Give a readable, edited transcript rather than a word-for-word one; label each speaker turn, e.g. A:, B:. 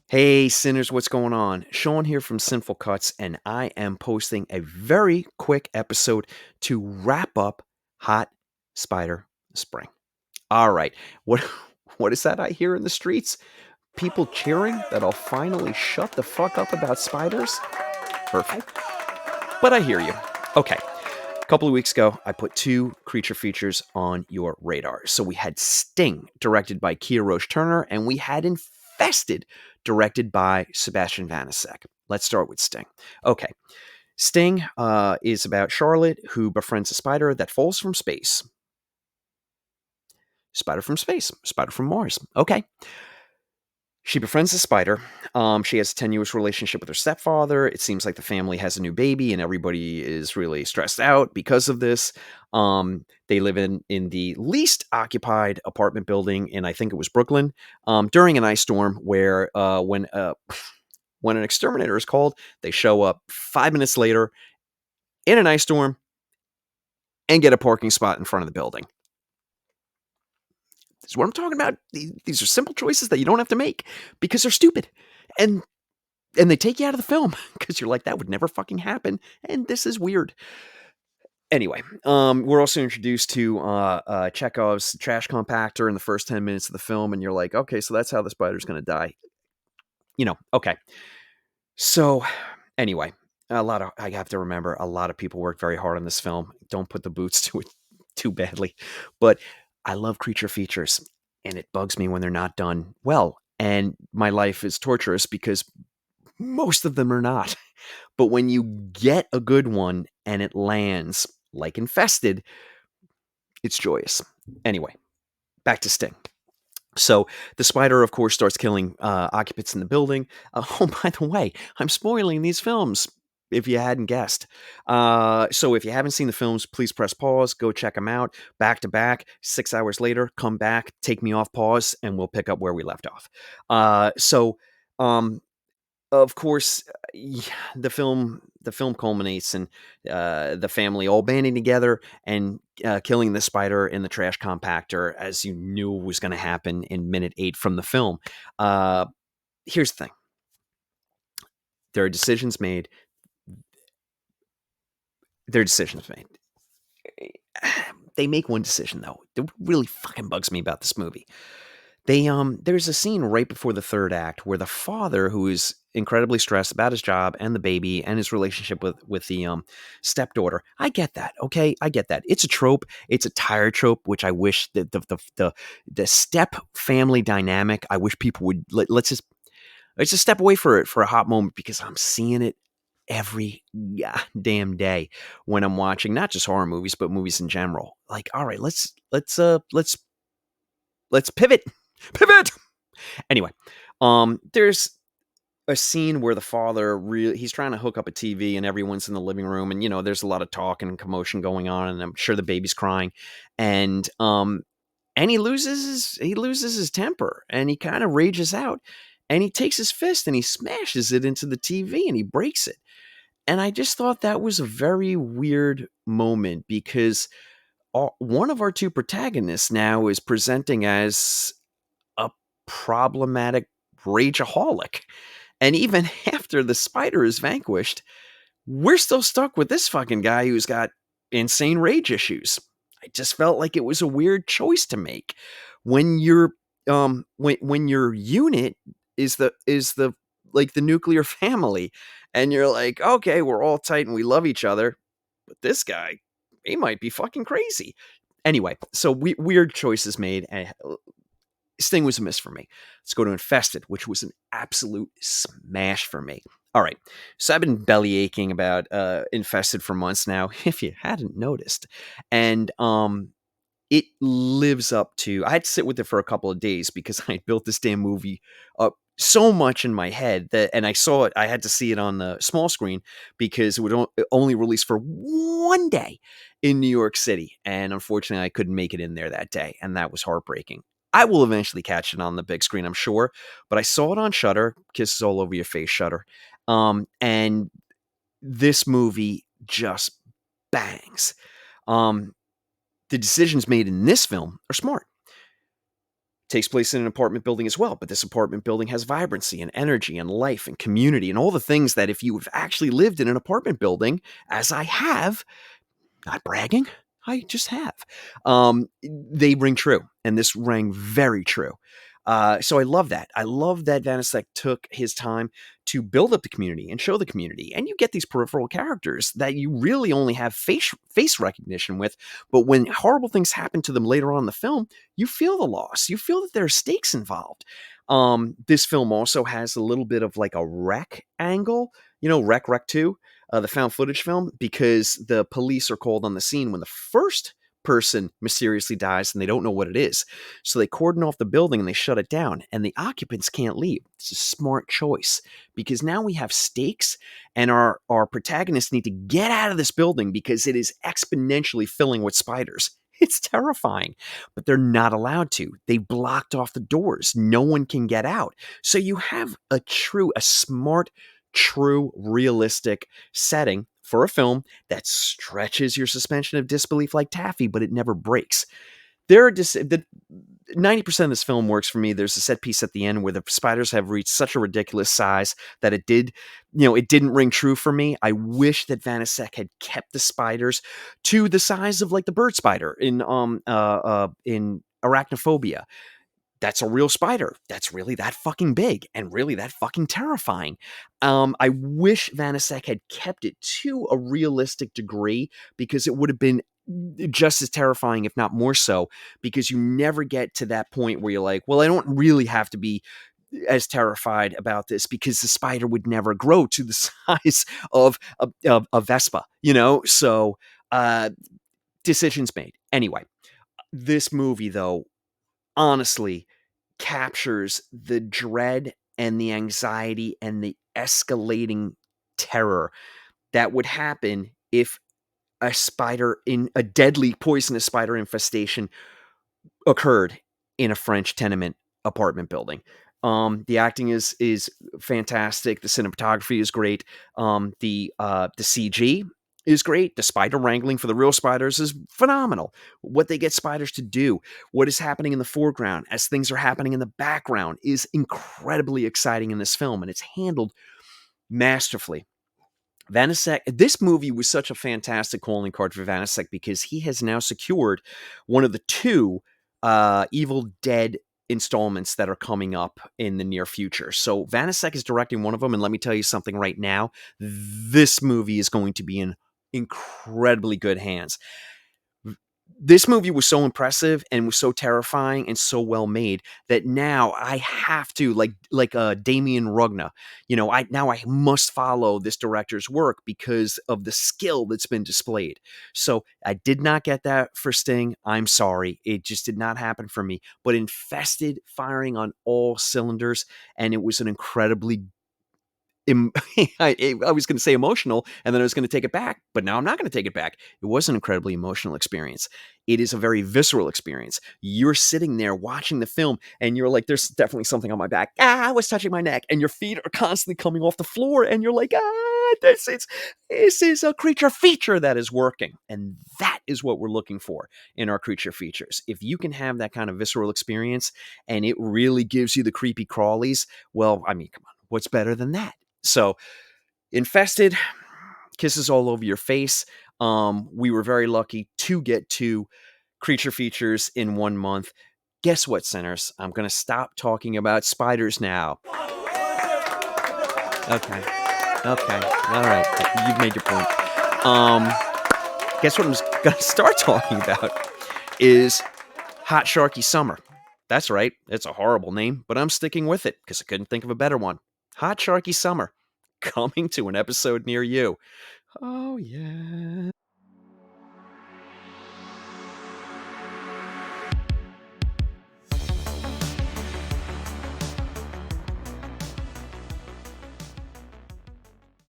A: Hey, Sinners, what's going on? Sean here from Sinful Cuts, and I am posting a very quick episode to wrap up Hot Spider Spring. All right, what what is that I hear in the streets? People cheering that I'll finally shut the fuck up about spiders? Perfect. But I hear you. Okay. A couple of weeks ago, I put two creature features on your radar. So we had Sting, directed by Kia Roche Turner, and we had Infested, directed by Sebastian Vanasek. Let's start with Sting. Okay. Sting is about Charlotte, who befriends a spider that falls from space. Spider from space, spider from Mars. Okay. She befriends the spider. She has a tenuous relationship with her stepfather. It seems like the family has a new baby, and everybody is really stressed out because of this. They live in the least occupied apartment building in, I think it was Brooklyn, during an ice storm where when an exterminator is called, they show up 5 minutes later in an ice storm and get a parking spot in front of the building. This is what I'm talking about. These are simple choices that you don't have to make because they're stupid. And they take you out of the film because you're like, that would never fucking happen, and this is weird. Anyway, we're also introduced to Chekhov's trash compactor in the first 10 minutes of the film, and you're like, okay, so that's how the spider's going to die. Okay. So, anyway, I have to remember, a lot of people worked very hard on this film. Don't put the boots to it too badly. But I love creature features, and it bugs me when they're not done well. And my life is torturous because most of them are not. But when you get a good one and it lands, like Infested, it's joyous. Anyway, back to Sting. So the spider, of course, starts killing occupants in the building. Oh, by the way, I'm spoiling these films if you hadn't guessed. So if you haven't seen the films, please press pause, go check them out back to back. 6 hours later, come back, take me off pause, and we'll pick up where we left off. Of course, the film culminates in the family all banding together and killing the spider in the trash compactor, as you knew was going to happen in minute 8 from the film. Here's the thing: there are decisions made. There are decisions made. They make one decision though that really fucking bugs me about this movie. There's a scene right before the third act where the father, who is incredibly stressed about his job and the baby and his relationship with the stepdaughter. I get that, okay? I get that. It's a trope. It's a tired trope, which I wish that the step family dynamic. I wish people would let's just step away for it for a hot moment, because I'm seeing it every damn day when I'm watching not just horror movies but movies in general. Like, all right, let's pivot. Pivot. Anyway, there's a scene where the father he's trying to hook up a TV and everyone's in the living room, and there's a lot of talk and commotion going on, and I'm sure the baby's crying, and he loses his temper, and he kind of rages out, and he takes his fist and he smashes it into the TV and he breaks it. And I just thought that was a very weird moment, because one of our two protagonists now is presenting as a problematic rageaholic. And even after the spider is vanquished, we're still stuck with this fucking guy who's got insane rage issues. I just felt like it was a weird choice to make when when your unit is the like the nuclear family, and you're like, okay, we're all tight and we love each other, but this guy, he might be fucking crazy. Anyway, so weird choices made. Sting was a miss for me. Let's go to Infested, which was an absolute smash for me. All right, so I've been belly aching about Infested for months now, if you hadn't noticed, and it lives up to. I had to sit with it for a couple of days because I built this damn movie up so much in my head that, and I saw it. I had to see it on the small screen because it would only release for one day in New York City, and unfortunately, I couldn't make it in there that day, and that was heartbreaking. I will eventually catch it on the big screen, I'm sure, but I saw it on Shudder. Kisses all over your face, Shudder. And this movie just bangs. The decisions made in this film are smart. Takes place in an apartment building as well, but this apartment building has vibrancy and energy and life and community and all the things that if you've actually lived in an apartment building, as I have, not bragging, I just have, they ring true, and this rang very true. So I love that. I love that Vanasek took his time to build up the community and show the community. And you get these peripheral characters that you really only have face recognition with. But when horrible things happen to them later on in the film, you feel the loss. You feel that there are stakes involved. This film also has a little bit of like a Wreck angle, Wreck 2, the found footage film, because the police are called on the scene when the first person mysteriously dies and they don't know what it is. So they cordon off the building and they shut it down, and the occupants can't leave. It's a smart choice because now we have stakes, and our protagonists need to get out of this building because it is exponentially filling with spiders. It's terrifying, but they're not allowed to. They blocked off the doors. No one can get out. So you have a smart, true, realistic setting for a film that stretches your suspension of disbelief like taffy, but it never breaks. There are 90% of this film works for me. There's a set piece at the end where the spiders have reached such a ridiculous size that it didn't ring true for me. I wish that Vanasek had kept the spiders to the size of like the bird spider in Arachnophobia. That's a real spider. That's really that fucking big and really that fucking terrifying. I wish Vanasek had kept it to a realistic degree because it would have been just as terrifying, if not more so, because you never get to that point where you're like, well, I don't really have to be as terrified about this because the spider would never grow to the size of a Vespa, So decisions made. Anyway, this movie, though, honestly captures the dread and the anxiety and the escalating terror that would happen if a deadly poisonous spider infestation occurred in a French tenement apartment building. The acting is fantastic. The cinematography is great. The CG is great. The spider wrangling for the real spiders is phenomenal. What they get spiders to do, what is happening in the foreground as things are happening in the background is incredibly exciting in this film, and it's handled masterfully. Vanasek, this movie was such a fantastic calling card for Vanasek because he has now secured one of the two Evil Dead installments that are coming up in the near future. So Vanasek is directing one of them, and let me tell you something right now, this movie is going to be in incredibly good hands. This movie was so impressive and was so terrifying and so well made that now I have to, like Damien Rugna, I must follow this director's work because of the skill that's been displayed. So I did not get that for Sting. I'm sorry. It just did not happen for me. But Infested, firing on all cylinders, and it was an incredibly I was going to say emotional, and then I was going to take it back, but now I'm not going to take it back. It was an incredibly emotional experience. It is a very visceral experience. You're sitting there watching the film, and you're like, there's definitely something on my back. I was touching my neck, and your feet are constantly coming off the floor, and you're like, this is a creature feature that is working. And that is what we're looking for in our creature features. If you can have that kind of visceral experience, and it really gives you the creepy crawlies, well, I mean, come on, what's better than that? So, Infested, kisses all over your face. We were very lucky to get 2 creature features in 1 month. Guess what, Cinners? I'm going to stop talking about spiders now. Okay. All right. You've made your point. Guess what I'm going to start talking about is Hot Sharky Summer. That's right. It's a horrible name, but I'm sticking with it because I couldn't think of a better one. Hot Sharky Summer, coming to an episode near you. Oh, yeah.